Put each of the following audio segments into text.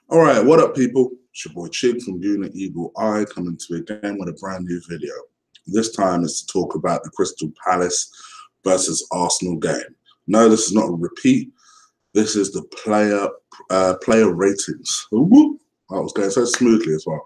All right, what up, people? It's your boy Chig from Unit Eagle Eye coming to again with a brand new video. This time is to talk about the Crystal Palace versus Arsenal game. No, this is not a repeat. This is the player ratings. Ooh, I was going so smoothly as well.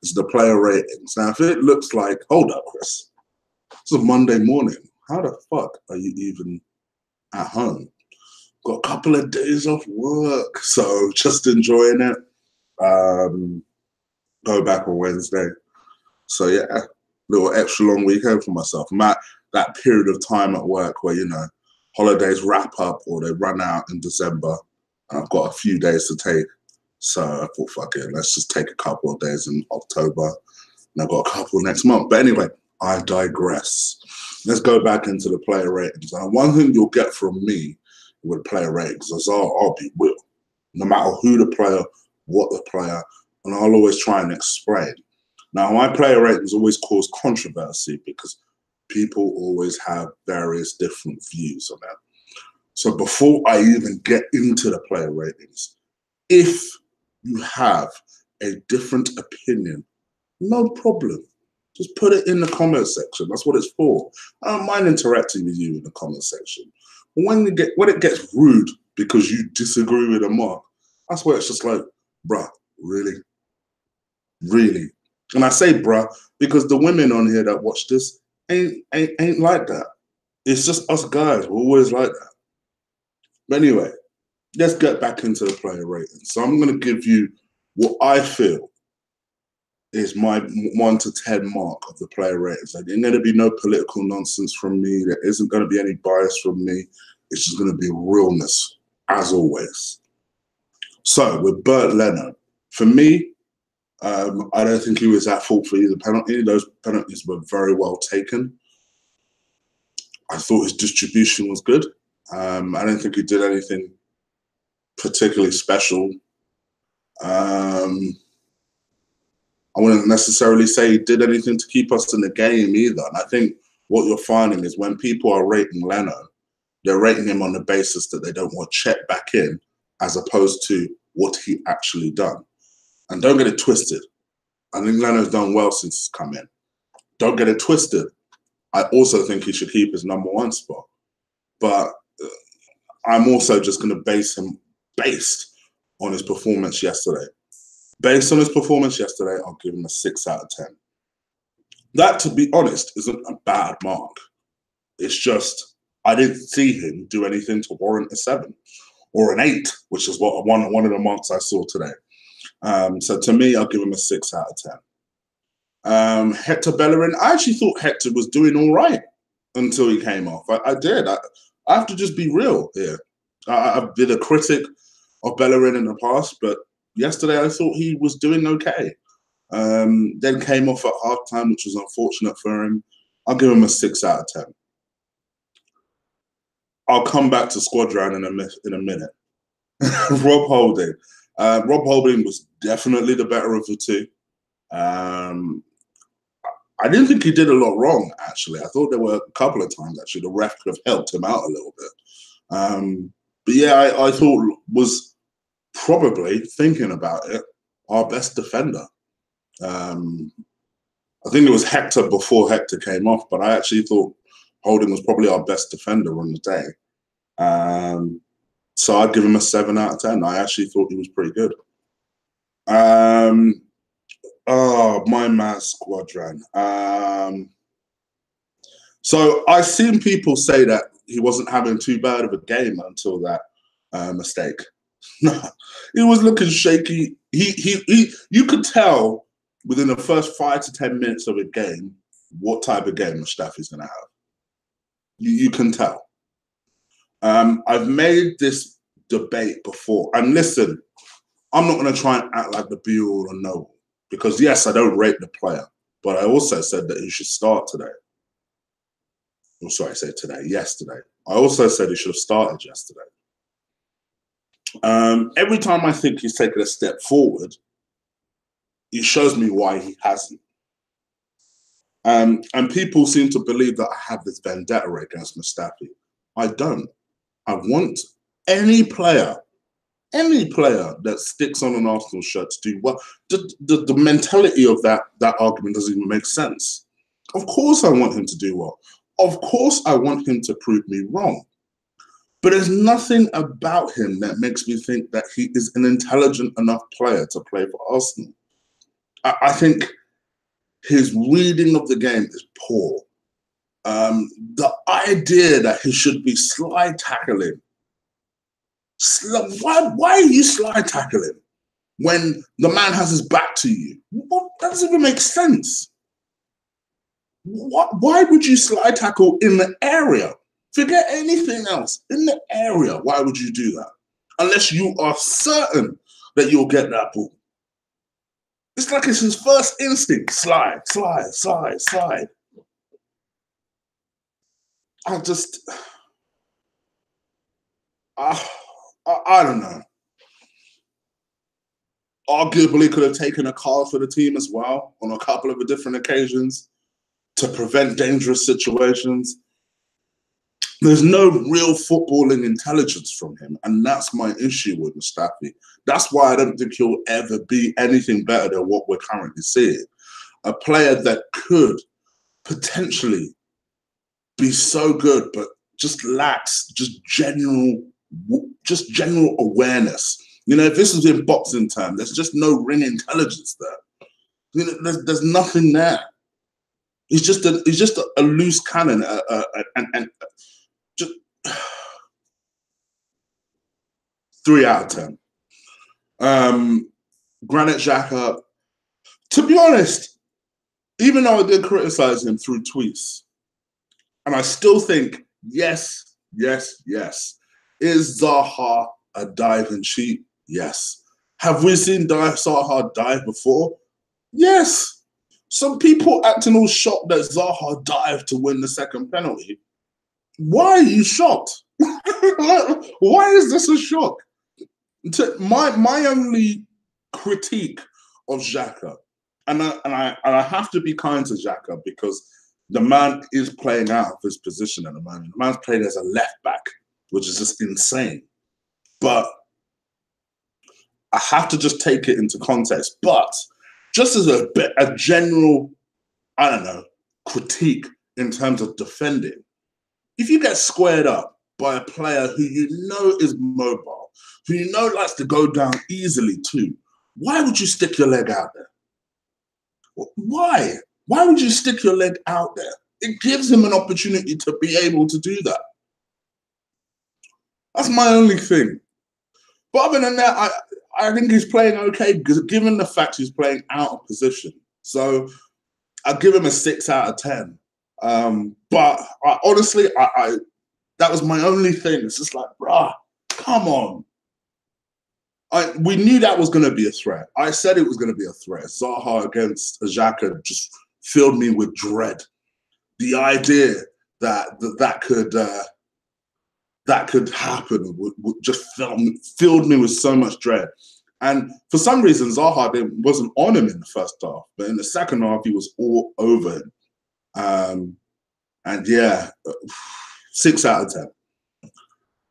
It's the player ratings. Now, if it looks like, hold up, Chris, it's a Monday morning. How the fuck are you even at home? Got a couple of days off work, so just enjoying it. Go back on Wednesday. So yeah, little extra long weekend for myself. I'm at that period of time at work where, holidays wrap up or they run out in December. And I've got a few days to take. So I thought, fuck it, let's just take a couple of days in October. And I've got a couple next month. But anyway, I digress. Let's go back into the player ratings. And one thing you'll get from me with player ratings is I'll be real. No matter who the player, what the player, and I'll always try and explain. Now, my player ratings always cause controversy because people always have various different views on that. So before I even get into the player ratings, if you have a different opinion, no problem. Just put it in the comment section. That's what it's for. I don't mind interacting with you in the comment section. But when it gets rude because you disagree with a mark, that's where it's just like, bruh, really? Really? And I say bruh because the women on here that watch this ain't like that. It's just us guys. We're always like that. But anyway, let's get back into the player rating. So I'm going to give you what I feel is my 1 to 10 mark of the player ratings. There ain't going to be no political nonsense from me. There isn't going to be any bias from me. It's just going to be realness, as always. So with Bert Leno, for me, I don't think he was at fault for either penalty. Those penalties were very well taken. I thought his distribution was good. I don't think he did anything particularly special. I wouldn't necessarily say he did anything to keep us in the game either. And I think what you're finding is when people are rating Leno, they're rating him on the basis that they don't want Chet back in as opposed to what he actually done. And don't get it twisted. I think Leno's done well since he's come in. Don't get it twisted. I also think he should keep his number one spot. But I'm also just going to base him based on his performance yesterday. Based on his performance yesterday, I'll give him a 6 out of 10. That, to be honest, isn't a bad mark. It's just I didn't see him do anything to warrant a 7 or an 8, which is what one of the marks I saw today. So to me, I'll give him a 6 out of 10. Hector Bellerin, I actually thought Hector was doing all right until he came off. I did. I have to just be real here. I've been a critic of Bellerin in the past, but yesterday I thought he was doing okay. Then came off at halftime, which was unfortunate for him. I'll give him a 6 out of 10. I'll come back to Squadron in a minute. Rob Holding. Rob Holding was definitely the better of the two. I didn't think he did a lot wrong, actually. I thought there were a couple of times, actually, the ref could have helped him out a little bit. But yeah, I thought was probably, thinking about it, our best defender. I think it was Hector before Hector came off, but I actually thought Holding was probably our best defender on the day. So I'd give him a 7 out of 10. I actually thought he was pretty good. Oh, my man, Squadron. So I've seen people say that he wasn't having too bad of a game until that mistake. He was looking shaky. You could tell within the first 5 to 10 minutes of a game what type of game Mustafi's going to have. You can tell. I've made this debate before. And listen, I'm not going to try and act like the be-all or know-all. Because, yes, I don't rate the player. But I also said that he should start today. Oh, sorry, I said today. Yesterday. I also said he should have started yesterday. Every time I think he's taken a step forward, it shows me why he hasn't. And people seem to believe that I have this vendetta against Mustafi. I don't. I want any player Any player that sticks on an Arsenal shirt to do well, the mentality of that argument doesn't even make sense. Of course I want him to do well. Of course I want him to prove me wrong. But there's nothing about him that makes me think that he is an intelligent enough player to play for Arsenal. I think his reading of the game is poor. The idea that he should be slide tackling. Why are you slide tackling when the man has his back to you? That doesn't even make sense. Why would you slide tackle in the area? Forget anything else. In the area, why would you do that? Unless you are certain that you'll get that ball. It's like it's his first instinct. Slide, slide, slide, slide. I don't know. Arguably could have taken a card for the team as well on a couple of different occasions to prevent dangerous situations. There's no real footballing intelligence from him, and that's my issue with Mustafi. That's why I don't think he'll ever be anything better than what we're currently seeing. A player that could potentially be so good, but just lacks just general awareness. You know, if this was in boxing terms, there's just no ring intelligence there. You know, there's nothing there. He's just a loose cannon, and just 3 out of 10. Granit Xhaka, to be honest, even though I did criticize him through tweets, and I still think, yes. Is Zaha a diving cheat? Yes. Have we seen Zaha dive before? Yes. Some people acting all shocked that Zaha dived to win the second penalty. Why are you shocked? Why is this a shock? My only critique of Xhaka, and I have to be kind to Xhaka because the man is playing out of his position at the moment. The man's playing as a left back, which is just insane. But I have to just take it into context. But just as a general, I don't know, critique in terms of defending, if you get squared up by a player who you know is mobile, who you know likes to go down easily too, why would you stick your leg out there? Why? Why would you stick your leg out there? It gives him an opportunity to be able to do that. That's my only thing. But other than that, I think he's playing okay, because given the fact he's playing out of position. So I'll give him a 6 out of 10. But honestly, that was my only thing. It's just like, bruh, come on. We knew that was going to be a threat. I said it was going to be a threat. Zaha against Xhaka just filled me with dread. The idea that could happen would just filled me with so much dread. And for some reason, Zaha wasn't on him in the first half, but in the second half, he was all over him. And yeah, 6 out of 10.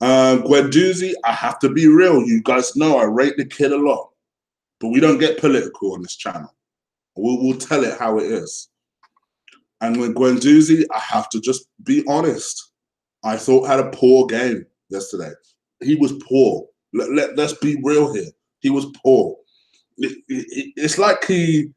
Guendouzi, I have to be real. You guys know I rate the kid a lot, but we don't get political on this channel. We'll tell it how it is. And with Guendouzi, I have to just be honest. I thought had a poor game yesterday. He was poor. Let's be real here. He was poor. It's like he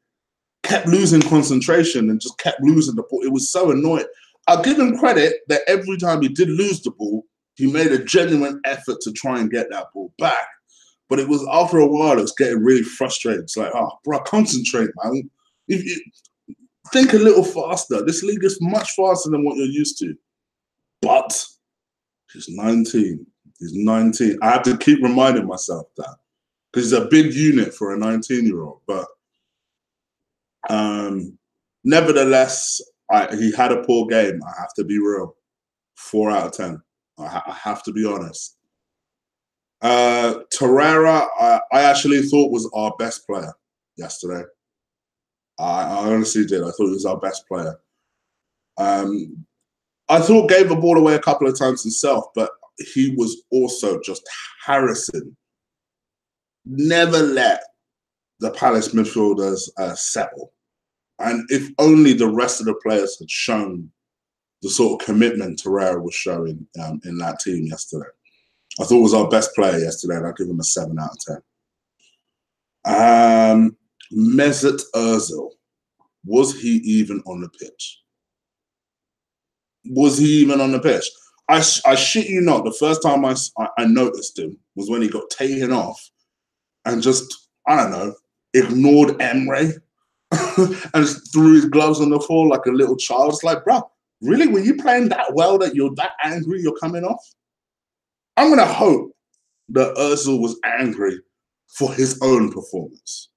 kept losing concentration and just kept losing the ball. It was so annoying. I'll give him credit that every time he did lose the ball, he made a genuine effort to try and get that ball back. But it was after a while, it was getting really frustrating. It's like, oh, bro, concentrate, man. If you think a little faster. This league is much faster than what you're used to. But he's 19. He's 19. I have to keep reminding myself that, because he's a big unit for a 19-year-old. But nevertheless, he had a poor game. I have to be real. 4 out of 10. I have to be honest. Torreira, I actually thought was our best player yesterday. I honestly did. I thought he was our best player. I thought gave the ball away a couple of times himself, but he was also just harassing Never let the Palace midfielders settle. And if only the rest of the players had shown the sort of commitment Torreira was showing in that team yesterday. I thought it was our best player yesterday, and I'll give him a 7 out of 10. Mesut Ozil, was he even on the pitch? Was he even on the pitch? I shit you not, the first time I noticed him was when he got taken off and just, I don't know, ignored Emre and just threw his gloves on the floor like a little child. It's like, bro, really? Were you playing that well that you're that angry you're coming off? I'm going to hope that Ozil was angry for his own performance.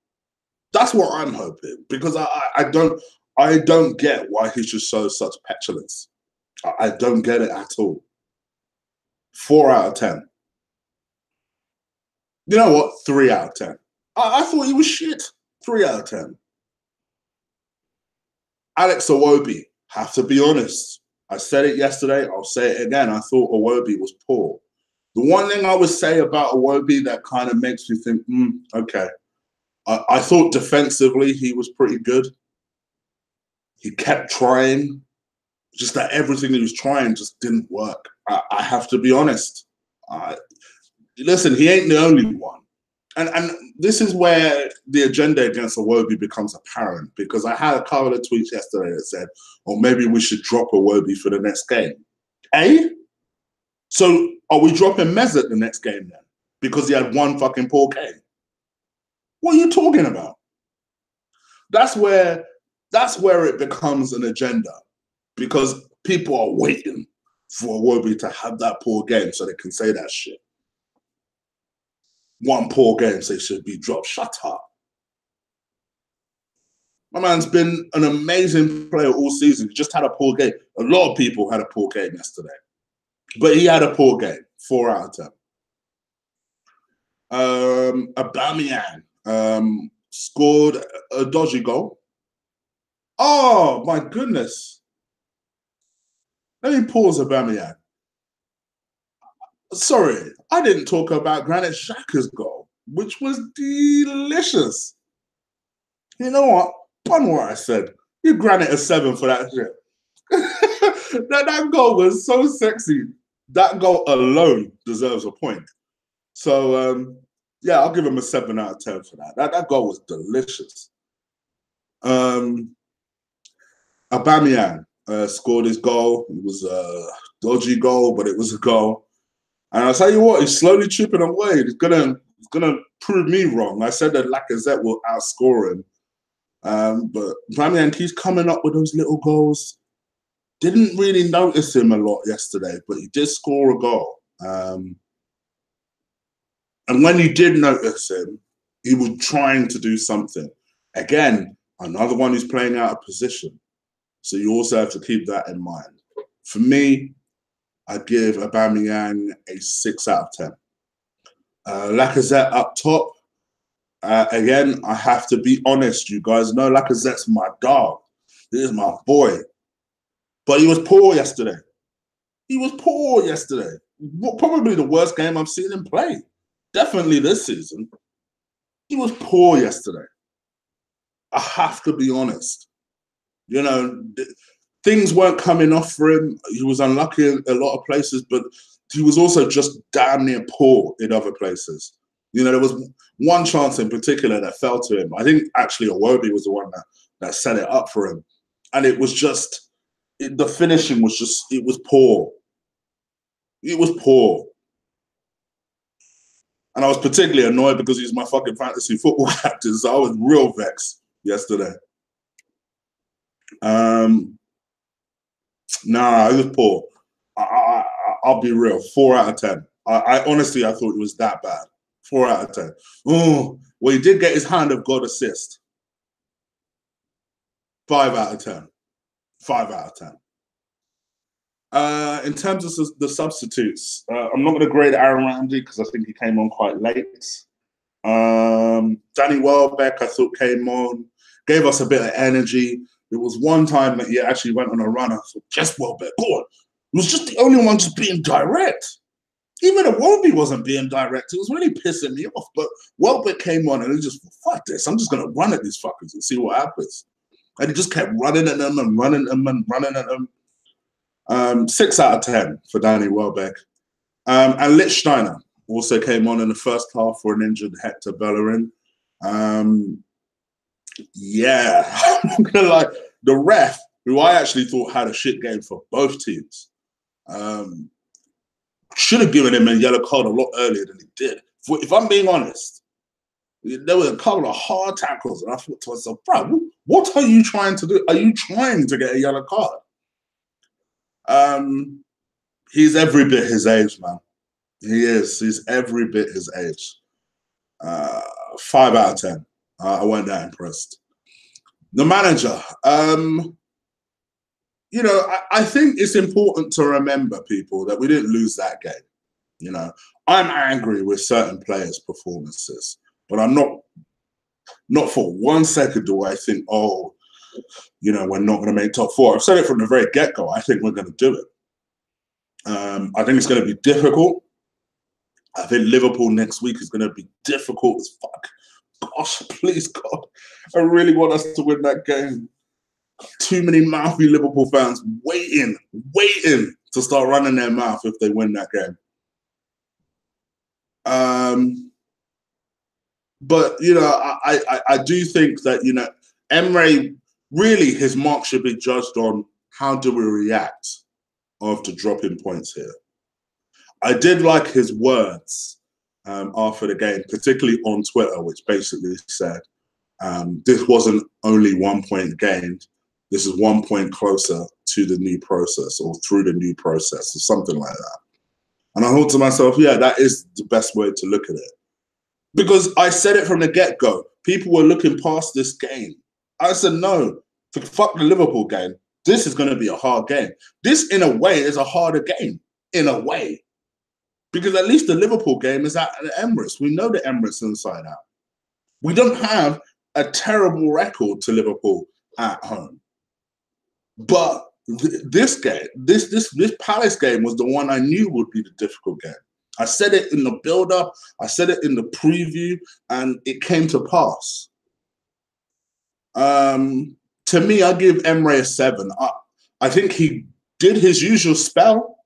That's what I'm hoping, because I don't get why he should show such petulance. I don't get it at all. 4 out of 10. You know what? 3 out of 10. I thought he was shit. 3 out of 10. Alex Iwobi, have to be honest. I said it yesterday. I'll say it again. I thought Iwobi was poor. The one thing I would say about Iwobi that kind of makes me think, okay. I thought defensively he was pretty good. He kept trying. Just that everything he was trying just didn't work. I have to be honest. Listen, he ain't the only one. And this is where the agenda against Iwobi becomes apparent, because I had a couple of tweets yesterday that said, oh, maybe we should drop Iwobi for the next game. So are we dropping Mesut the next game then? Because he had one fucking poor game? What are you talking about? That's where it becomes an agenda, because people are waiting for Iwobi to have that poor game so they can say that shit. One poor game, so he should be dropped. Shut up. My man's been an amazing player all season. He just had a poor game. A lot of people had a poor game yesterday, but he had a poor game. 4 out of 10. Aubameyang scored a dodgy goal. Oh, my goodness. Let me pause Aubameyang. Sorry, I didn't talk about Granit Xhaka's goal, which was delicious. You know what? Pun what I said. You Granit a 7 for that shit. that goal was so sexy. That goal alone deserves a point. So, yeah, I'll give him a 7 out of 10 for that. That goal was delicious. Aubameyang scored his goal. It was a dodgy goal, but it was a goal. And I'll tell you what, he's slowly chipping away. He's gonna prove me wrong. I said that Lacazette will outscore him. But Aubameyang keeps coming up with those little goals. Didn't really notice him a lot yesterday, but he did score a goal. And when you did notice him, he was trying to do something. Again, another one who's playing out of position. So you also have to keep that in mind. For me, I give Aubameyang a 6 out of 10. Lacazette up top. Again, I have to be honest. You guys know Lacazette's my dog. He is my boy. But he was poor yesterday. He was poor yesterday. Probably the worst game I've seen him play. Definitely this season. He was poor yesterday. I have to be honest. You know, things weren't coming off for him. He was unlucky in a lot of places, but he was also just damn near poor in other places. You know, there was one chance in particular that fell to him. I think actually Iwobi was the one that set it up for him. And it was just, the finishing was just, it was poor. It was poor. And I was particularly annoyed because he's my fucking fantasy football captain, so I was real vexed yesterday. Nah, it was poor. I'll be real. 4 out of 10. I honestly, I thought it was that bad. 4 out of 10. Oh, well, he did get his hand of God assist. 5 out of 10. 5 out of 10. In terms of the substitutes, I'm not going to grade Aaron Ramsey because I think he came on quite late. Danny Welbeck, I thought, came on, gave us a bit of energy. There was one time that he actually went on a run. I thought, just Welbeck, go on. He was just the only one just being direct. Even Iwobi wasn't being direct. It was really pissing me off. But Welbeck came on and it just, fuck this. I'm just going to run at these fuckers and see what happens. And he just kept running at them and running at them and running at them. 6 out of 10 for Danny Welbeck. And Lichtsteiner also came on in the first half for an injured Hector Bellerin. Yeah, I'm not gonna lie. The ref, who I actually thought had a shit game for both teams, should have given him a yellow card a lot earlier than he did. If I'm being honest, there were a couple of hard tackles, and I thought to myself, bro, what are you trying to do? Are you trying to get a yellow card? He's every bit his age, man. He is. He's every bit his age. 5 out of 10. I wasn't that impressed. The manager. You know, I think it's important to remember, people, that we didn't lose that game. You know, I'm angry with certain players' performances, but I'm not for 1 second do I think, oh, you know, we're not going to make top 4. I've said it from the very get-go. I think we're going to do it. I think it's going to be difficult. I think Liverpool next week is going to be difficult as fuck. Gosh, please, God. I really want us to win that game. Too many mouthy Liverpool fans waiting to start running their mouth if they win that game. But, you know, I do think that, you know, Emre, really his mark should be judged on how do we react after dropping points here. I did like his words after the game, particularly on Twitter, which basically said, this wasn't only 1 point gained. This is 1 point closer to the new process or through the new process or something like that. And I thought to myself, yeah, that is the best way to look at it. Because I said it from the get-go. People were looking past this game. I said, no, fuck the Liverpool game. This is going to be a hard game. This, in a way, is a harder game, in a way. Because at least the Liverpool game is at the Emirates. We know the Emirates inside out. We don't have a terrible record to Liverpool at home. But this game, this Palace game was the one I knew would be the difficult game. I said it in the build-up, I said it in the preview, and it came to pass. To me, I give Emre a 7. I think he did his usual spell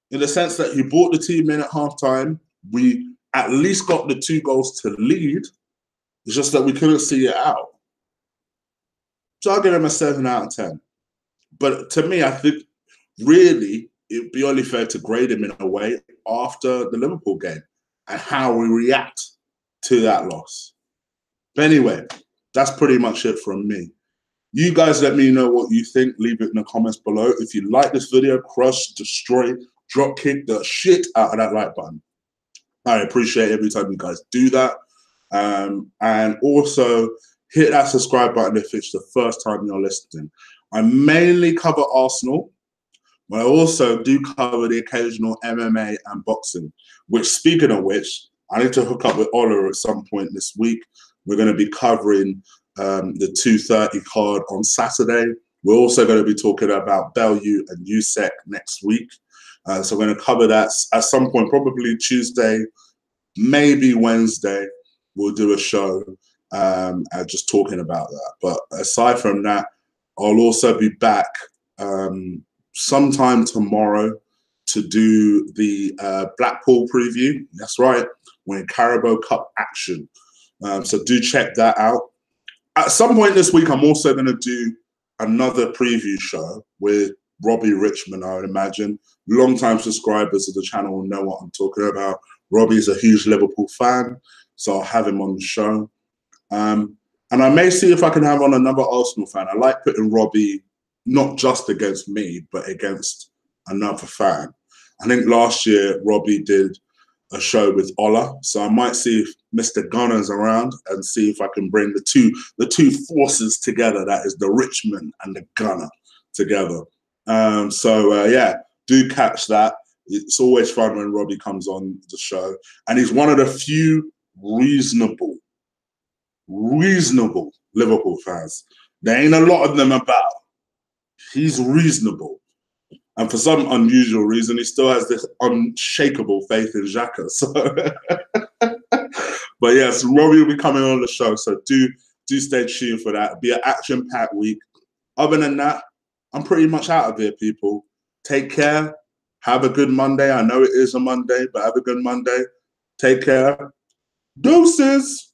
in the sense that he brought the team in at halftime. We at least got the 2 goals to lead. It's just that we couldn't see it out. So I'll give him a 7 out of 10. But to me, I think really it'd be only fair to grade him in a way after the Liverpool game and how we react to that loss. But anyway, that's pretty much it from me. You guys let me know what you think. Leave it in the comments below. If you like this video, crush, destroy, drop kick the shit out of that like button. I appreciate every time you guys do that. And also hit that subscribe button if it's the first time you're listening. I mainly cover Arsenal, but I also do cover the occasional MMA and boxing, which, speaking of which, I need to hook up with Ola at some point this week. We're going to be covering the 2:30 card on Saturday. We're also going to be talking about Bellew and Usyk next week. So we're going to cover that at some point, probably Tuesday, maybe Wednesday. We'll do a show just talking about that. But aside from that, I'll also be back sometime tomorrow to do the Blackpool preview. That's right, we're in Carabao Cup action. So do check that out. At some point this week, I'm also going to do another preview show with Robbie Richmond, I would imagine. Long-time subscribers of the channel will know what I'm talking about. Robbie's a huge Liverpool fan, so I'll have him on the show. And I may see if I can have on another Arsenal fan. I like putting Robbie not just against me, but against another fan. I think last year, Robbie did a show with Ola. So I might see if Mr. Gunner's around and see if I can bring the two forces together. That is the Richmond and the Gunner together. Yeah, do catch that. It's always fun when Robbie comes on the show. And he's one of the few reasonable Liverpool fans. There ain't a lot of them about. He's reasonable. And for some unusual reason, he still has this unshakable faith in Xhaka. So, but yes, Robbie will be coming on the show. So do stay tuned for that. It'll be an action-packed week. Other than that, I'm pretty much out of here, people. Take care. Have a good Monday. I know it is a Monday, but have a good Monday. Take care. Deuces.